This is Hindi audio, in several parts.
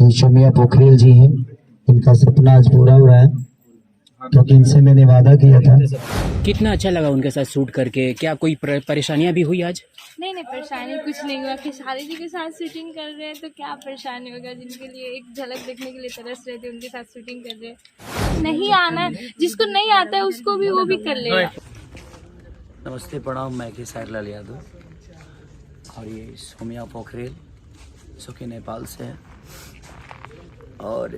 भाई शोमिया पोखरेल जी हैं, इनका सपना आज पूरा हो रहा है क्योंकि इनसे मैंने वादा किया था। कितना अच्छा लगा उनके साथ शूट करके? क्या कोई परेशानियां भी हुई आज? नहीं परेशानी कुछ नहीं हुआ। खेसारी जी के साथ शूटिंग कर रहे हैं तो क्या परेशानी होगा। जिनके लिए एक झलक देखने के लिए तरस रहे थे उनके साथ शूटिंग कर रहे हैं। नहीं आना है, जिसको नहीं आता है उसको भी वो भी कर लेगा। नमस्ते प्रणाम, मैं खेसारी लाल यादव और ये शोमिया पोखरेल जो कि नेपाल से है। और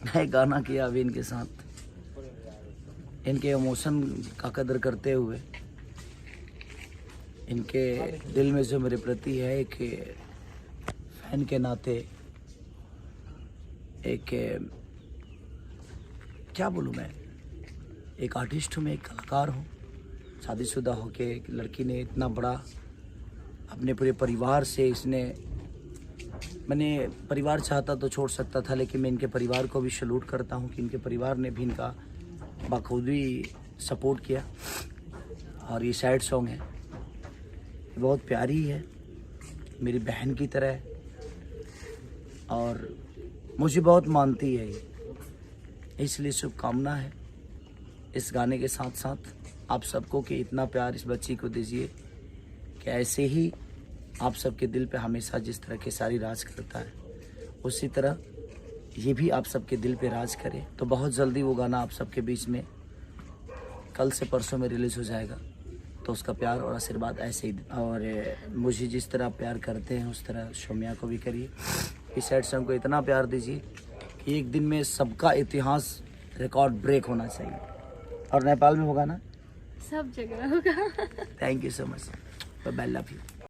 मैं गाना किया अभी इनके साथ, इनके इमोशन का कदर करते हुए, इनके दिल में जो मेरे प्रति है एक फैन के नाते, एक क्या बोलूँ मैं, एक आर्टिस्ट हूँ, मैं एक कलाकार हूँ। शादीशुदा होके एक लड़की ने इतना बड़ा अपने पूरे परिवार से इसने, मैंने परिवार चाहता तो छोड़ सकता था, लेकिन मैं इनके परिवार को भी सैल्यूट करता हूँ कि इनके परिवार ने भी इनका बखूबी सपोर्ट किया। और ये सैड सॉन्ग है, बहुत प्यारी है, मेरी बहन की तरह है और मुझे बहुत मानती है ये, इसलिए शुभकामना है इस गाने के साथ साथ आप सबको कि इतना प्यार इस बच्ची को दीजिए कि ऐसे ही आप सबके दिल पे हमेशा जिस तरह खेसारी राज करता है उसी तरह ये भी आप सबके दिल पे राज करे। तो बहुत जल्दी वो गाना आप सबके बीच में कल से परसों में रिलीज़ हो जाएगा, तो उसका प्यार और आशीर्वाद ऐसे ही, और मुझे जिस तरह प्यार करते हैं उस तरह शोमिया को भी करिए। इस सैड सॉन्ग को इतना प्यार दीजिए कि एक दिन में सबका इतिहास रिकॉर्ड ब्रेक होना चाहिए। और नेपाल में होगा ना, सब जगह होगा। Thank you so much, bye, love you.